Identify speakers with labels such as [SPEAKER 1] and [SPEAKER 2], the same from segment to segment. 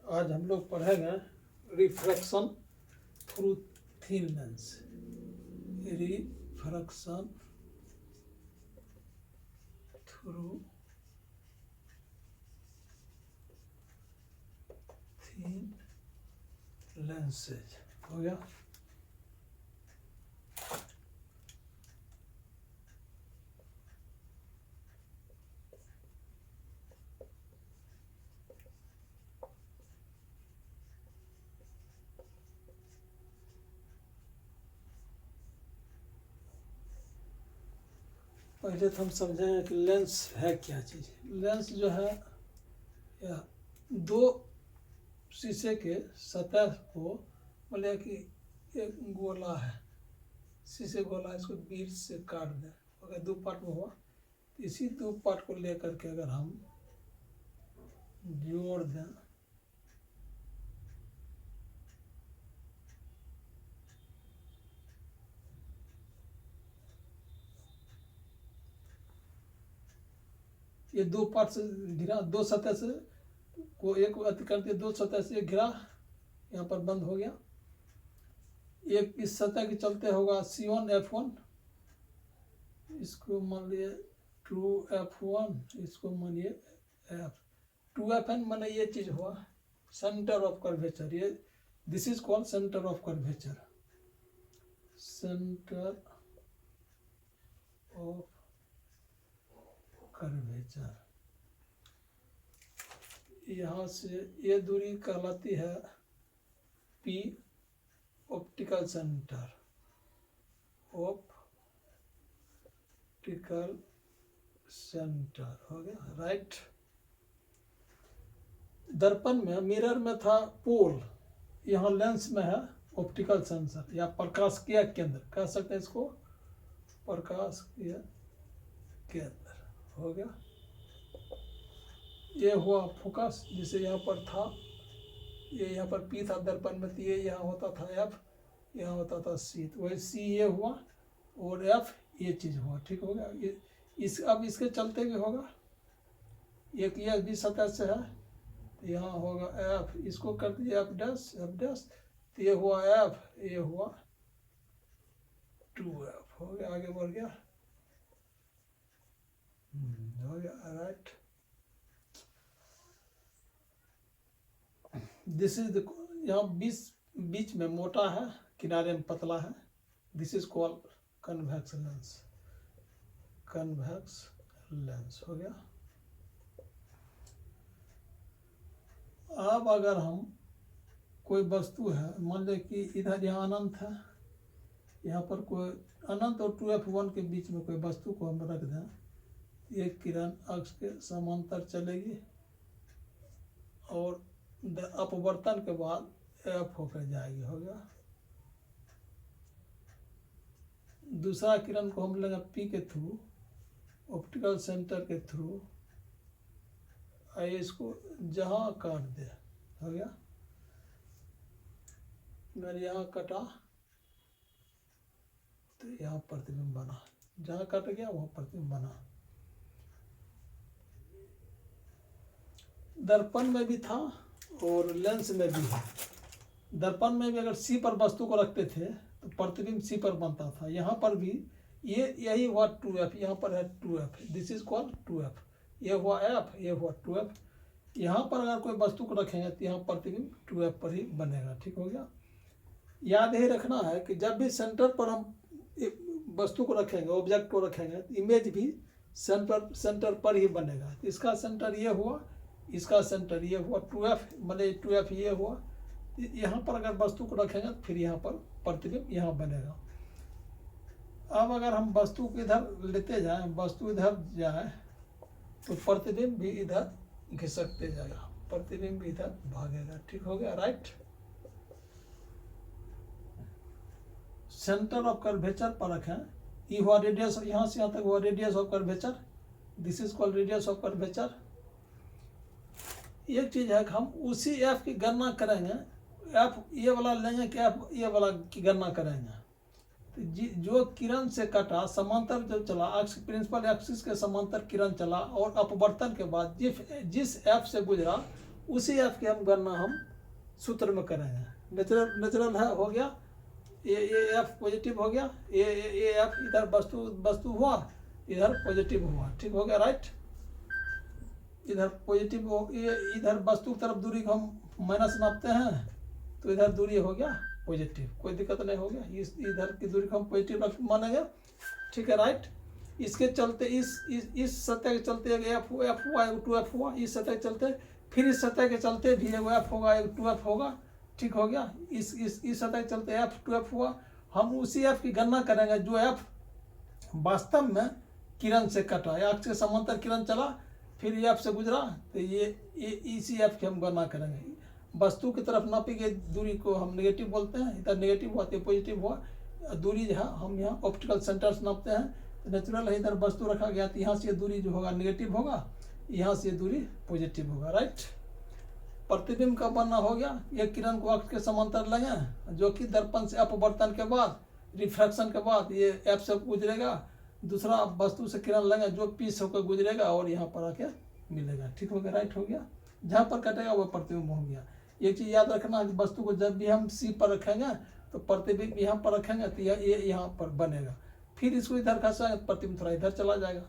[SPEAKER 1] आज हम लोग पढ़ेंगे refraction through thin lens. Refraction through thin lenses हो गया। पहले तो हम समझेंगे कि लेंस है क्या चीज़। लेंस जो है या दो शीशे के सतह को बोले कि एक गोला है, शीशे गोला, इसको बीच से काट दें, अगर दो पार्ट में हुआ, इसी दो पार्ट को लेकर के अगर हम जोड़ दें ये दो पार्ट से घिरा, दो सतह से को एक अति करके दो सतह से घिरा, यहाँ पर बंद हो गया। एक इस सतह के चलते होगा C1F1, इसको मान लिए 2F1, इसको मानिए F2FN, माने ये चीज हुआ सेंटर ऑफ कर्वेचर। ये this is called centre of curvature, centre of curvature. यहाँ से ये दूरी कहलाती है P, optical centre, optical centre हो गया, राइट। दर्पण में, मिरर में था पोल, यहाँ लेंस में है ऑप्टिकल सेंसर या प्रकाशिकीय केंद्र कह सकते हैं इसको, प्रकाशिकीय केंद्र हो गया। ये हुआ फोकस, जिसे यहाँ पर था, ये यहाँ पर P था दर्पण में, ये यहाँ होता था F, यहाँ होता था C, तो वही C ये हुआ और F ये चीज हुआ, ठीक हो गया। ये इस अब इसके चलते भी होगा, एक ये भी सतह से है, तो यहाँ होगा F, इसको कर दिया F डैश, तो ये हुआ F, ये हुआ 2F हो गया, आगे बढ़ गया, हो गया, राइट। दिस इज द, यहाँ बीच में मोटा है, किनारे में पतला है, this is called convex lens, convex lens हो गया। अब अगर हम कोई वस्तु है, मान लें कि इधर यहाँ अनंत है, यहाँ पर कोई अनंत और 2F1 के बीच में कोई वस्तु को हम रख दें, एक किरण अक्ष के समांतर चलेगी और अपवर्तन के बाद F होकर जाएगी, हो गया। दूसरा किरण को हम लेंगे P के थ्रू, ऑप्टिकल सेंटर के थ्रू, इसको जहाँ काट दे, हो गया। मैंने यहाँ कटा तो यहाँ प्रतिबिंब बना, जहाँ कट गया वहाँ प्रतिबिंब बना। दर्पण में भी था और लेंस में भी है। दर्पण में भी अगर C पर वस्तु को रखते थे तो प्रतिबिंब C पर बनता था, यहाँ पर भी ये यही हुआ 2F, यहाँ पर है 2F, this is called 2F, ये हुआ F, ये हुआ 2F। यहाँ पर अगर कोई वस्तु को रखेंगे तो यहाँ प्रतिबिंब 2F पर ही बनेगा, ठीक हो गया। याद ही रखना है कि जब भी सेंटर पर हम वस्तु को रखेंगे, ऑब्जेक्ट को रखेंगे, तो इमेज भी सेंटर पर ही बनेगा। तो इसका सेंटर ये हुआ, इसका सेंटर ये हुआ 2F, माने 2F ये हुआ। यहाँ पर अगर वस्तु को रखेंगे तो फिर यहाँ पर प्रतिबिंब यहाँ बनेगा। अब अगर हम वस्तु को इधर लेते जाएं, वस्तु इधर जाए तो प्रतिबिंब भी इधर घिसकते जाएगा, प्रतिबिंब भी इधर भागेगा, ठीक हो गया, राइट। सेंटर ऑफ कर्वेचर पर रखें, ये हुआ रेडियस, यहाँ से यहाँ तक हुआ radius of curvature, this is called radius of curvature. एक चीज है कि हम उसी F की गणना करेंगे, F ये वाला लेंगे कि F ये वाला की गणना करेंगे। तो जो किरण से कटा, समांतर जो चला, अक्ष प्रिंसिपल एक्सिस के समांतर किरण चला और अपवर्तन के बाद जिस F से गुजरा उसी एफ की हम गणना हम सूत्र में करेंगे। नेचुरल है, हो गया, ये एफ पॉजिटिव हो गया, ये एफ इधर वस्तु हुआ, इधर पॉजिटिव हुआ, ठीक हो गया, राइट। इधर पॉजिटिव हो, ये इधर वस्तु की तरफ दूरी को हम माइनस नापते हैं, तो इधर दूरी हो गया पॉजिटिव, कोई दिक्कत नहीं हो गया। इस इधर की दूरी को हम पॉजिटिव मानेंगे, ठीक है, राइट। इसके चलते इस सतह के चलते एक एफ हुआ, एक 2f हुआ, इस सतह के चलते फिर इस सतह के चलते भी एक एफ होगा, एक 2f होगा, ठीक हो गया। इस सतह के चलते एफ 2f हुआ। हम उसी एफ की गणना करेंगे जो एफ वास्तव में किरण से कटा, अक्ष के समांतर किरण चला, फिर एफ से गुजरा, तो ये इसी एफ की हम गणना करेंगे। वस्तु की तरफ नापी गई दूरी को हम नेगेटिव बोलते हैं, इधर नेगेटिव हुआ तो पॉजिटिव हुआ। दूरी जो है हम यहाँ ऑप्टिकल सेंटर से नापते हैं, तो नेचुरल है, इधर वस्तु रखा गया तो यहाँ से दूरी जो होगा नेगेटिव होगा, यहाँ से दूरी पॉजिटिव होगा, राइट। प्रतिबिंब का बनना हो गया, एक किरण को अक्ष के समांतर लेंगे, जो कि दर्पण से अपवर्तन के बाद, रिफ्रैक्शन के बाद ये एफ से गुजरेगा, दूसरा वस्तु से किरण लेंगे जो पी से होकर गुजरेगा और यहाँ पर आके मिलेगा, ठीक हो गया, राइट हो गया। जहाँ पर कटेगा वह प्रतिबिंब हो गया। एक चीज याद रखना, वस्तु को जब भी हम सी पर रखेंगे तो प्रतिबिंब यहाँ पर रखेंगे तो ये यहाँ पर बनेगा, फिर इसको इधर खसाएंगे तो प्रतिबिंब थोड़ा इधर चला जाएगा।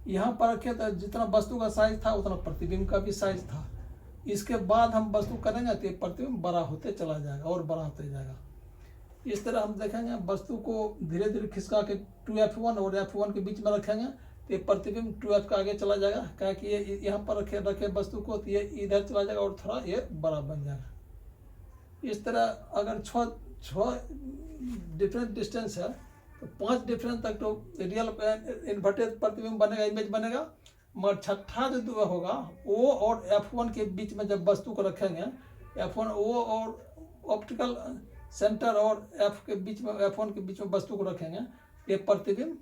[SPEAKER 1] यहाँ पर रखे तो जितना वस्तु का साइज था उतना प्रतिबिंब का भी साइज था। इसके बाद हम वस्तु करेंगे तो प्रतिबिंब बड़ा होते चला जाएगा और बड़ा होते जाएगा। इस तरह हम देखेंगे, वस्तु को धीरे धीरे खिसका के 2f1 और f1 के बीच में रखेंगे तो प्रतिबिंब 2f का आगे चला जाएगा, क्या कि ये यहाँ पर रखे वस्तु को तो ये इधर चला जाएगा और थोड़ा ये बड़ा बन जाएगा। इस तरह अगर छः डिफरेंट डिस्टेंस है तो 5 डिफरेंस तक तो रियल इन्वर्टेड प्रतिबिंब बनेगा, इमेज बनेगा। मगर छठा जो होगा ओ और f1 के बीच में जब वस्तु को रखेंगे, f1 ओ और ऑप्टिकल सेंटर और f के बीच में, f1 के बीच में वस्तु को रखेंगे, ये प्रतिबिंब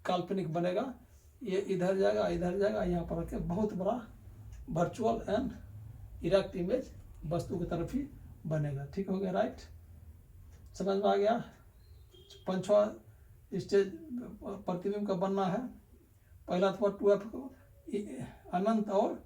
[SPEAKER 1] काल्पनिक बनेगा। ये इधर जाएगा, इधर जाएगा, यहाँ पर रखे बहुत बड़ा वर्चुअल एंड इरेक्ट इमेज वस्तु की तरफ ही बनेगा, ठीक हो गया, राइट। समझ में आ गया। पांचवा स्टेज प्रतिबिंब का बनना है। पहला था 2f अनंत और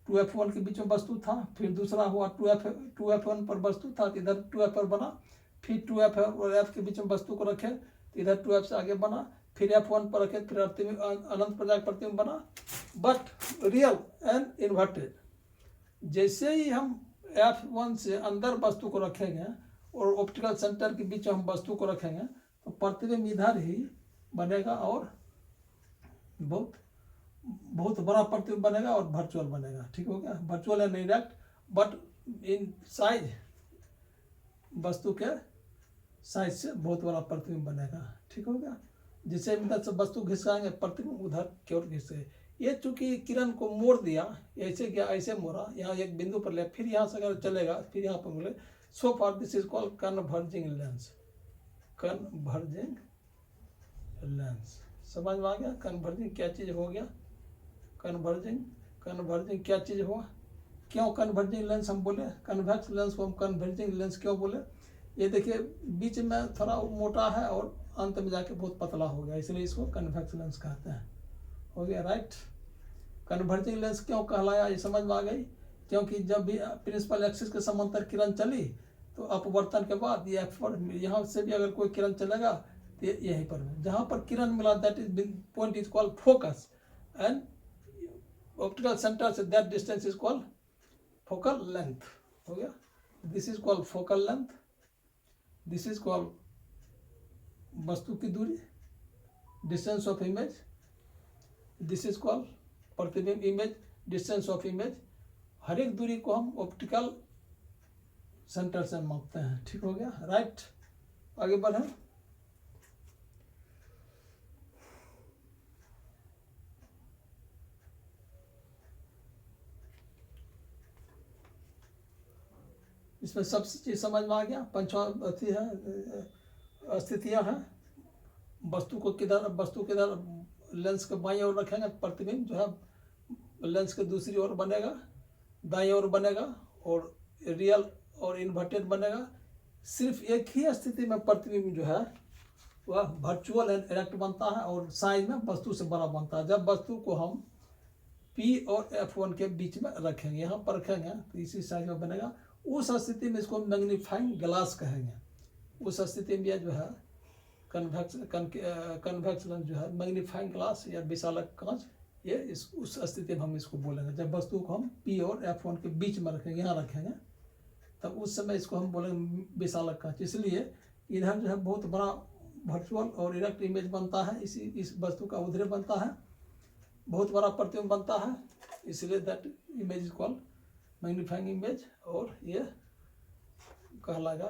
[SPEAKER 1] 2f1 के बीच में वस्तु था, फिर दूसरा हुआ 2f1 पर वस्तु था तो इधर 2f पर बना, फिर 2f और f के बीच में वस्तु को रखे तो इधर 2f से आगे बना, फिर f1 पर रखे फिर अनंत पर जाकर प्रतिबिंब बना। बट रियल एंड इन्वर्टेड, जैसे ही हम f1 से अंदर वस्तु को रखेंगे और ऑप्टिकल सेंटर के बीच में हम वस्तु को रखेंगे तो प्रतिबिंब इधर ही बनेगा और बहुत बड़ा प्रतिबिंब बनेगा और वर्चुअल बनेगा, ठीक हो गया। Virtual and erect but in size, वस्तु के साइज से बहुत बड़ा प्रतिबिंब बनेगा, ठीक हो गया। जिसे इधर से वस्तु घिसकाएंगे प्रतिबिंब उधर की ओर घिसे। ये चूंकि किरण को मोड़ दिया, ऐसे गया, ऐसे मोड़ा, यहाँ एक बिंदु पर ले, फिर यहाँ से अगर चलेगा फिर यहाँ पर मिले, so for this is called converging lens. Converging lens समझ में आ गया। कन्वर्जिंग क्या चीज हो गया, कन्वर्जिंग क्या चीज हुआ, क्यों कन्वर्जिंग लेंस हम बोले, कन्वेक्स लेंस को हम कन्वर्जिंग लेंस क्यों बोले। ये देखिए बीच में थोड़ा मोटा है और अंत में जाके बहुत पतला हो गया, इसलिए इसको कन्वेक्स लेंस कहते हैं, हो गया, राइट। कन्वर्जिंग लेंस क्यों कहलाया, ये समझ में आ गई। क्योंकि जब भी प्रिंसिपल एक्सिस के समांतर किरण चली तो अपवर्तन के बाद ये यहाँ से भी अगर कोई किरण चलेगा तो यहीं पर जहाँ पर किरण मिला, that is point is called focus, and optical centre say that distance is called focal length, हो गया। This is called focal length, this is called वस्तु की दूरी, distance of image, this is called प्रतिबिंब इमेज, डिस्टेंस ऑफ इमेज। हर एक दूरी को हम ऑप्टिकल सेंटर से मापते हैं, ठीक हो गया, राइट। आगे बढ़े। इसमें सब चीज समझ में आ गया। पंचवा अथी है, स्थितियां हैं। वस्तु किधर लेंस के बाईं ओर रखेंगे, प्रतिबिंब जो है लेंस के दूसरी ओर बनेगा, दाईं ओर बनेगा और रियल और इन्वर्टेड बनेगा। सिर्फ एक ही स्थिति में प्रतिबिंब जो है वह वर्चुअल एंड इरेक्ट बनता है और साइज में वस्तु से बड़ा बनता है। जब वस्तु को हम P और F1 के बीच में रखेंगे, यहाँ पर रखेंगे तो इसी साइज में बनेगा। उस स्थिति में इसको मैग्नीफाइंग ग्लास कहेंगे। उस स्थिति में यह जो है कन्वेक्स लेंस जो है मैग्नीफाइंग ग्लास या विशालक कांच, ये उस स्थिति में हम इसको बोलेंगे। जब वस्तु को हम P और F1 के बीच में रखेंगे, यहाँ रखेंगे, तब उस समय इसको हम बोलेंगे विशालक कांच। इसलिए इधर जो है बहुत बड़ा वर्चुअल और इरेक्ट इमेज बनता है, इस वस्तु का उधरे बनता है, बहुत बड़ा प्रतिबिंब बनता है, इसलिए that image is called magnifying image. और ये कहलाएगा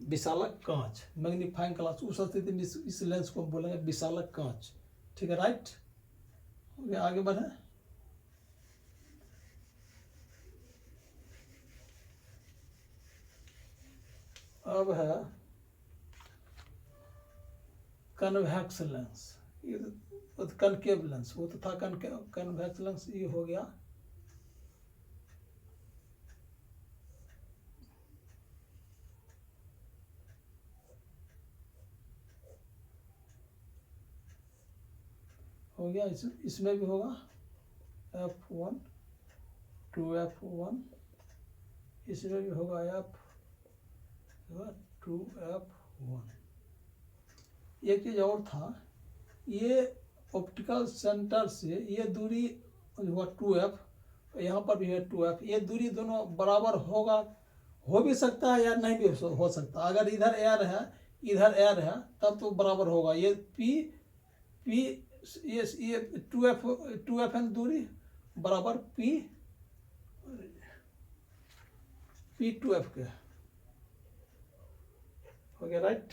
[SPEAKER 1] विशालक कांच, मैग्नीफाइंग ग्लास। उस स्थिति में इस लेंस को हम बोलेंगे विशालक कांच। ठीक है, राइट। आगे बढ़े। अब है कन्वेक्स लेंस, ये तो कनकेव लेंस, वो तो था कन्वेक्स लेंस, ये हो गया इसमें भी होगा F1 2F1, इसमें भी होगा F2F1। एक चीज और था, ये ऑप्टिकल सेंटर से ये दूरी हुआ 2F, यहाँ पर भी है 2F। ये दूरी दोनों बराबर होगा, हो भी सकता है या नहीं भी हो सकता। अगर इधर एयर है इधर एयर है तब तो बराबर होगा। ये P ये 2FN दूरी बराबर P2F के हो गया, राइट।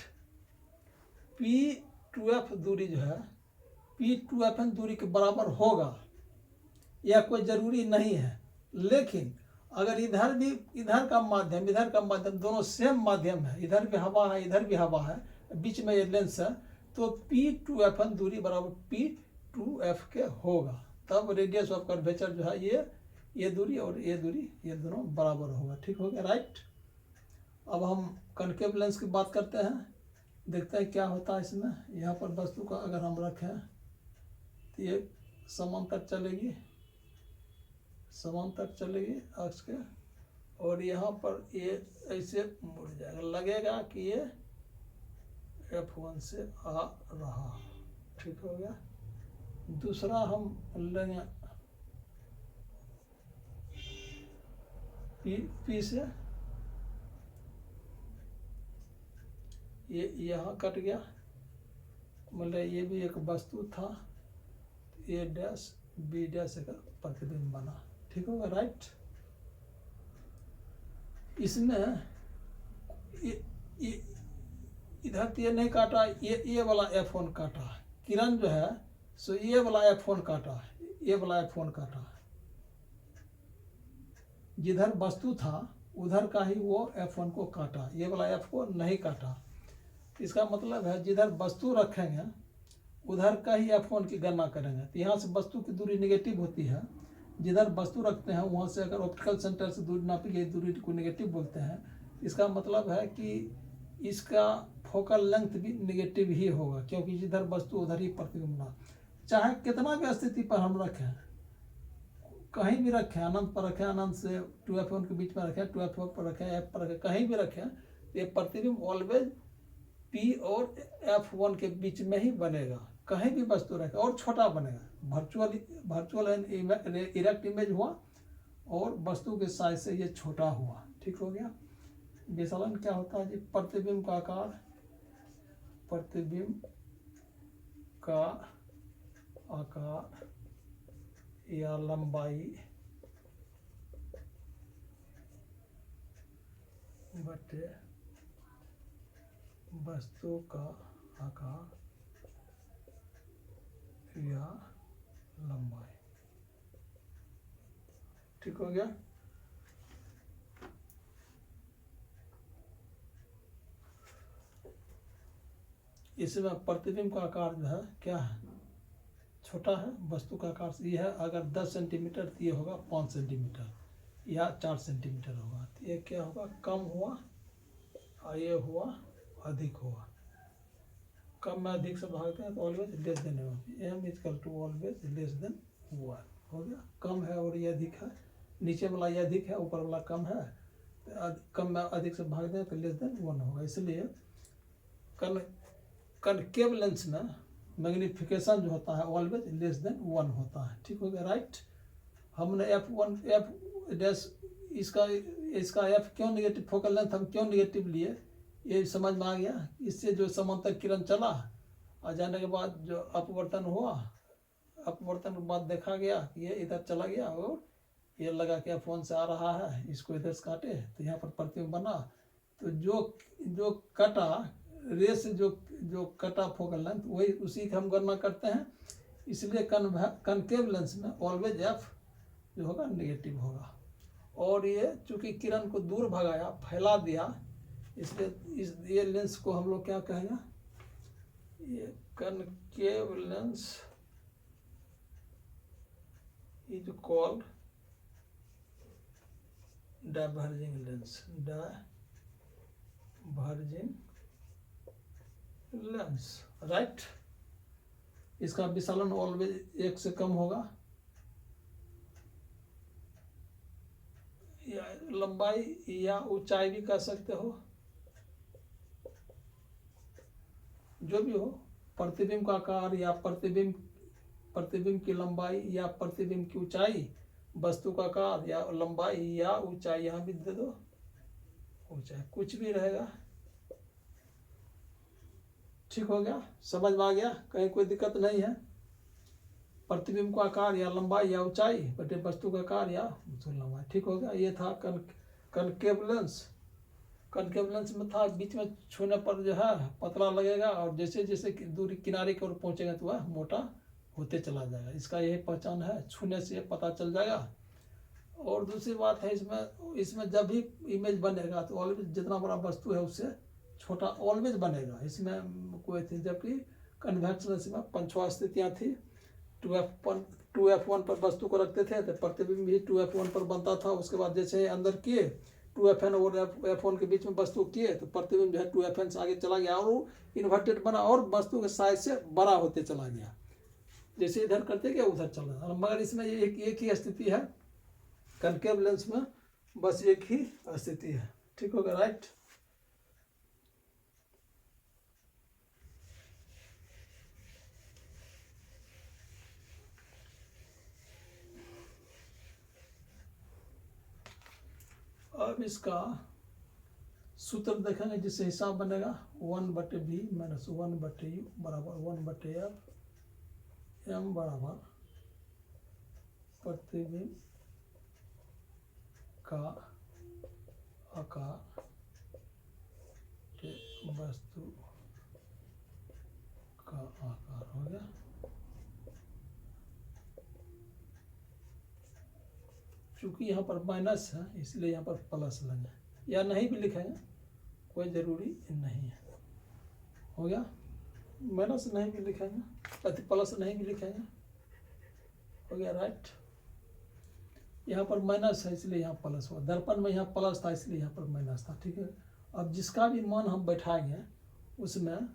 [SPEAKER 1] P2F दूरी जो है P2FN दूरी के बराबर होगा, यह कोई जरूरी नहीं है। लेकिन अगर इधर का माध्यम दोनों सेम माध्यम है, इधर भी हवा है इधर भी हवा है, बीच में ये लेंस है, तो P2FN दूरी बराबर P2F के होगा। तब रेडियस ऑफ कर्वेचर जो है ये दूरी और ये दूरी ये दोनों बराबर होगा। ठीक हो गया, राइट। अब हम कनकेव लेंस की बात करते हैं, देखते हैं क्या होता है इसमें। यहाँ पर वस्तु का अगर हम रखें तो ये समांतर चलेगी अक्ष के, और यहाँ पर ये ऐसे मुड़ जाएगा, लगेगा कि ये F1 से आ रहा। ठीक हो गया। दूसरा हम लेंगे P से, ये यहाँ कट गया, मतलब ये भी एक वस्तु था, A डैश B डैश का प्रतिबिंब बना। ठीक होगा, राइट। इसमें इधर तो ये नहीं काटा, ये वाला F1 काटा है, किरण जो है सो ये वाला F1 काटा है, ये वाला F1 काटा है। जिधर वस्तु था उधर का ही वो F1 को काटा, ये वाला F को नहीं काटा। इसका मतलब है जिधर वस्तु रखेंगे उधर का ही F1 की गणना करेंगे। तो यहाँ से वस्तु की दूरी नेगेटिव होती है, जिधर वस्तु रखते हैं वहाँ से अगर ऑप्टिकल सेंटर से दूरी नापी, ये दूरी को नेगेटिव बोलते हैं। इसका मतलब है कि इसका फोकल लेंथ भी नेगेटिव ही होगा, क्योंकि जिधर वस्तु उधर ही प्रतिबिंब ना, चाहे कितना भी स्थिति पर हम रखें, कहीं भी रखें, अनंत पर रखें, अनंत से 2F1 के बीच में रखें, 2F1 पर रखें, F पर रखें, कहीं भी रखें, ये प्रतिबिंब ऑलवेज P और F1 के बीच में ही बनेगा। कहीं भी वस्तु रखें और छोटा बनेगा। वर्चुअल एंड इरेक्ट इमेज हुआ और वस्तु के साइज से ये छोटा हुआ। ठीक हो गया। विचलन क्या होता है जी? प्रतिबिंब का आकार या लंबाई बटे वस्तु का आकार या लंबाई। ठीक हो गया। इसमें प्रतिबिंब का आकार जो है क्या है? छोटा है। वस्तु का आकार ये है, अगर 10 सेंटीमीटर तो ये होगा 5 सेंटीमीटर या 4 सेंटीमीटर होगा। तो ये क्या होगा? कम हुआ और ये हुआ अधिक हुआ। कम में अधिक से भागते हैं तो always less than and equal to always less than 1 हो गया। कम है और ये अधिक है, नीचे वाला ये अधिक है, ऊपर वाला कम है, तो कम में अधिक से भाग दें तो लेस देन 1 होगा। इसलिए कनकेव लेंस में मैग्निफिकेशन जो होता है ऑलवेज लेस देन 1 होता है। ठीक हो गया, राइट। हमने f1 f डैश इसका f क्यों नेगेटिव फोकल लेंथ हम क्यों नेगेटिव लिए, ये समझ में आ गया। इससे जो समांतर किरण चला आ जाने के बाद जो अपवर्तन हुआ, अपवर्तन के बाद देखा गया ये इधर चला गया और ये लगा के f1 से आ रहा है, इसको इधर से काटे तो यहाँ पर प्रतिबिंब बना। तो जो कटा रे से जो कटा फोकल लेंथ वही उसी की हम गणना करते हैं। इसलिए कनकेव लेंस में ऑलवेज f जो होगा नेगेटिव होगा। और ये चूंकि किरण को दूर भगाया, फैला दिया, इसलिए ये लेंस को हम लोग क्या कहेंगे, ये concave lens is called diverging lens, diverging lens, right. इसका विचलन ऑलवेज 1 से कम होगा। या लंबाई या ऊंचाई भी कह सकते हो, जो भी हो, प्रतिबिंब का आकार या प्रतिबिंब की लंबाई या प्रतिबिंब की ऊंचाई, वस्तु का आकार या लंबाई या ऊंचाई, यहाँ भी दे दो ऊंचाई, कुछ भी रहेगा। ठीक हो गया, समझ में आ गया, कहीं कोई दिक्कत नहीं है। प्रतिबिंब का आकार या लंबाई या ऊंचाई बटे वस्तु का आकार या लंबाई। ठीक हो गया, ये था कनकेव लेंस। कनकेव लेंस में था बीच में छूने पर जो है पतला लगेगा और जैसे जैसे दूरी किनारे की ओर पहुंचेगा तो वह मोटा होते चला जाएगा। इसका यही पहचान है, छूने से पता चल जाएगा। और दूसरी बात है इसमें जब भी इमेज बनेगा तो ऑलवेज जितना बड़ा वस्तु है उससे छोटा ऑलवेज बनेगा, इसमें कोई थी। जबकि कन्वेक्स लेंस में 5 स्थितियाँ थी। 2f1 पर वस्तु को रखते थे तो प्रतिबिंब भी 2f1 पर बनता था। उसके बाद जैसे अंदर किए 2fn और f1 के बीच में वस्तु किए तो प्रतिबिंब जो है 2fn से आगे चला गया और वो इन्वर्टेड बना और वस्तु के साइज से बड़ा होते चला गया। जैसे इधर करते गया उधर चल रहा है। मगर इसमें एक ही स्थिति है, कनकेव लेंस में बस एक ही स्थिति है। ठीक होगा, राइट। अब इसका सूत्र देखेंगे जिससे हिसाब बनेगा 1/v माइनस 1/u बराबर 1/f m बराबर प्रतिबिंब का आकार वस्तु का आकार हो गया। चूंकि यहाँ पर माइनस है इसलिए यहाँ पर प्लस लेंगे, या नहीं भी लिखेंगे कोई ज़रूरी नहीं है। हो गया, माइनस नहीं भी लिखेंगे, प्लस नहीं भी लिखेंगे। हो गया, राइट। यहाँ पर माइनस है इसलिए यहाँ प्लस हुआ। दर्पण में यहाँ प्लस था इसलिए यहाँ पर माइनस था। ठीक है, अब जिसका भी मान हम बैठाएंगे उसमें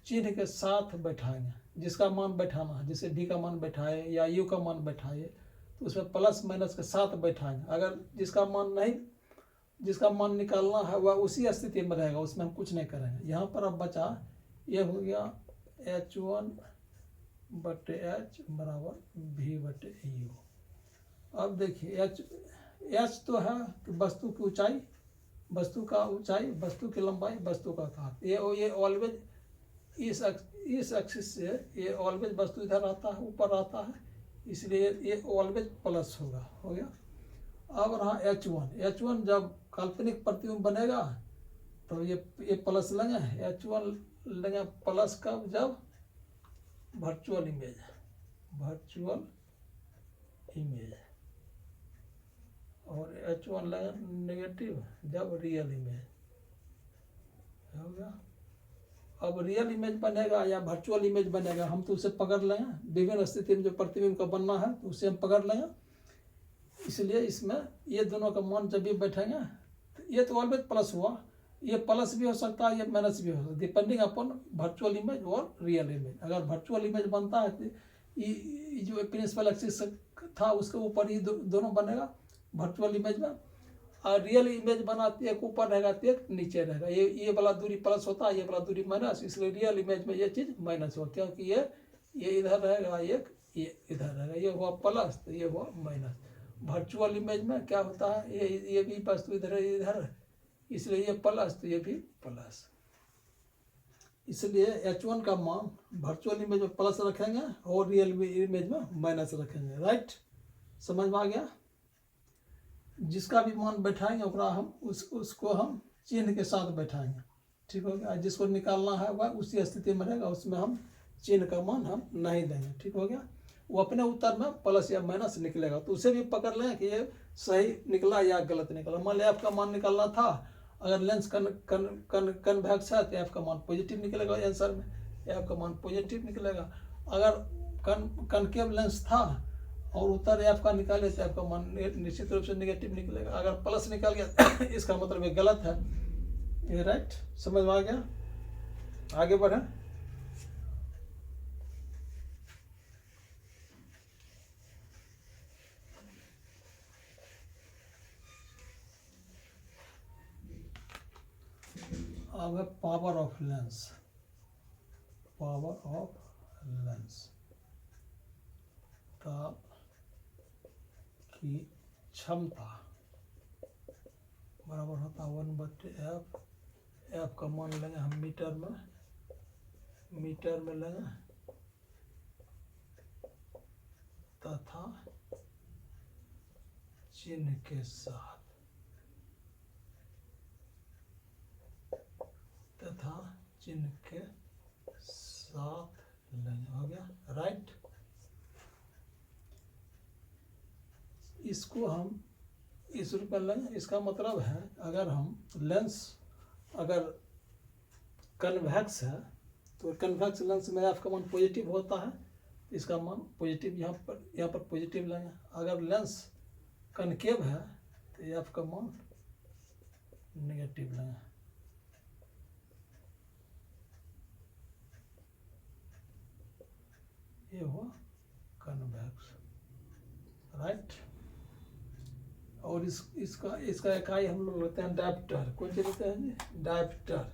[SPEAKER 1] चिन्ह के साथ बैठाएंगे। जिसका मान बैठाना है, जैसे v का मान बैठाए या u का मान बैठाए तो उसमें प्लस माइनस के साथ बैठाएंगे। अगर जिसका मान निकालना है वह उसी स्थिति में रहेगा, उसमें हम कुछ नहीं करेंगे। यहाँ पर अब बचा ये हो गया h1/h बराबर v/u। अब देखिए h तो है वस्तु की ऊंचाई, वस्तु का ऊंचाई, वस्तु की लंबाई, वस्तु का आकार। ये ऑलवेज इस एक्सिस से ये ऑलवेज वस्तु इधर रहता है, ऊपर रहता है, इसलिए ये ऑलवेज प्लस होगा। हो गया। अब रहा h1 जब काल्पनिक प्रतिबिंब बनेगा तो ये प्लस लेंगे, h1 लेंगे प्लस कब, जब वर्चुअल इमेज और h1 लेंगे नेगेटिव जब रियल इमेज। हो गया। अब रियल इमेज बनेगा या वर्चुअल इमेज बनेगा हम तो उसे पकड़ लेंगे, विभिन्न स्थिति में जो प्रतिबिंब का बनना है तो उसे हम पकड़ लेंगे। इसलिए इसमें ये दोनों का मान जब भी बैठेंगे तो ये तो ऑलवेज प्लस हुआ, ये प्लस भी हो सकता है, ये माइनस भी हो सकता है, डिपेंडिंग अपॉन वर्चुअल इमेज और रियल इमेज। अगर वर्चुअल इमेज बनता है तो ये जो प्रिंसिपल एक्सिस था उसके ऊपर ही दोनों बनेगा वर्चुअल इमेज में, और रियल इमेज बनाती है एक ऊपर रहेगा तो एक नीचे रहेगा। ये वाला दूरी प्लस होता है, ये वाला दूरी माइनस, इसलिए रियल इमेज में ये चीज़ माइनस हो, क्योंकि ये इधर रहेगा, एक ये इधर रहेगा, ये हुआ प्लस तो ये हुआ माइनस। वर्चुअल इमेज में क्या होता है, ये भी वस्तु इधर इधर, इसलिए ये प्लस तो ये भी प्लस। इसलिए H1 का मान वर्चुअल इमेज में प्लस रखेंगे और रियल इमेज में माइनस रखेंगे। राइट, समझ में आ गया। जिसका भी मान बैठाएंगे ओकरा हम उसको हम चिन्ह के साथ बैठाएंगे, ठीक हो गया। जिसको निकालना है वह उसी स्थिति में रहेगा, उसमें हम चिन्ह का मान हम नहीं देंगे, ठीक हो गया। वो अपने उत्तर में प्लस या माइनस निकलेगा तो उसे भी पकड़ लें कि ये सही निकला या गलत निकला। मान लिया आपका मान निकालना था, अगर लेंस कन्वेक्स है तो आपका मान पॉजिटिव निकलेगा आंसर में, आपका मान पॉजिटिव निकलेगा। अगर कनकेव लेंस था और उत्तर आपका निकाले तो आपका मान निश्चित रूप से नेगेटिव निकलेगा। अगर प्लस निकल गया इसका मतलब ये गलत है। ये राइट, समझ में आ गया। आगे बढ़े। अब है power of lens. Power of lens की क्षमता बराबर होता है 1/f। एफ का मान लेंगे हम मीटर में लेंगे तथा चिन्ह के साथ लेंगे। हो गया राइट। इसको हम इस रूप में लेंगे। इसका मतलब है अगर हम लेंस अगर कन्वेक्स है तो कन्वेक्स लेंस में एफ का मान पॉजिटिव होता है, इसका मान पॉजिटिव यहाँ पर पॉजिटिव लेंगे। अगर लेंस कनकेव है तो एफ का मान नेगेटिव लेंगे। ये हुआ कन्वेक्स, राइट। और इसका इकाई हम लोग लेते हैं डायप्टर। कौन सी लेते हैं जी? डायप्टर।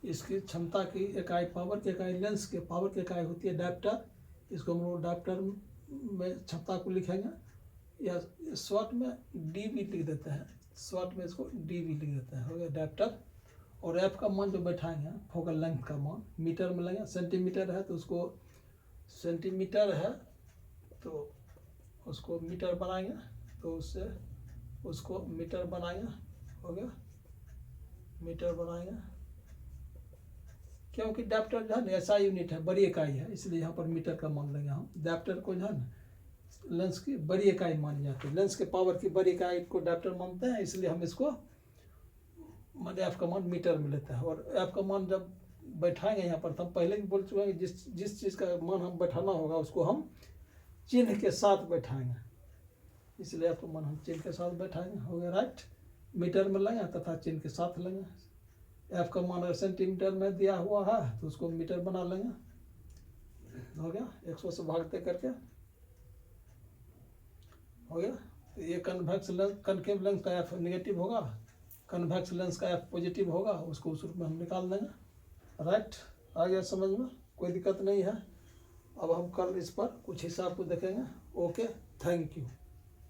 [SPEAKER 1] इसकी क्षमता की इकाई, पावर की इकाई, लेंस के पावर की इकाई होती है डायप्टर। इसको हम लोग डायप्टर में क्षमता को लिखेंगे, या शॉर्ट में डी भी लिख देते हैं, शॉर्ट में इसको डी भी लिख देते हैं। हो गया डायप्टर। और एफ का मान जो बैठाएंगे फोकल लेंथ का मान मीटर में लेंगे। सेंटीमीटर है तो उसको सेंटीमीटर है तो उसको मीटर बनाएंगे, तो उससे उसको मीटर बनाएंगे। हो गया मीटर बनाएंगे, क्योंकि डायप्टर जो है ना ऐसा यूनिट है, बड़ी इकाई है, इसलिए यहाँ पर मीटर का मान लेंगे हम। डायप्टर को जो है ना लेंस की बड़ी इकाई मानी जाती है, लेंस के पावर की बड़ी इकाई को डायप्टर मानते हैं, इसलिए हम इसको मान एफ का मान मीटर में लेते हैं। और एफ का मान जब बैठाएंगे यहाँ पर, तो हम पहले भी बोल चुके हैं जिस चीज़ का मान हम बैठाना होगा उसको हम चिन्ह के साथ बैठाएंगे, इसलिए एफ का मान हम चिन्ह के साथ बैठाएंगे। हो गया राइट। मीटर में लेंगे तथा चिन्ह के साथ लेंगे। एफ का मान अगर सेंटीमीटर में दिया हुआ है तो उसको मीटर बना लेंगे। हो गया 100 से भागते करके। हो गया। तो ये कन्वेक्स लेंस, कनकेव लेंस का एफ नेगेटिव होगा, कन्वेक्स लेंस का एफ पॉजिटिव होगा, उसको उस रूप में हम निकाल देंगे। राइट, आ गया समझ में, कोई दिक्कत नहीं है। अब हम कल इस पर कुछ हिसाब को देखेंगे। Okay, thank you.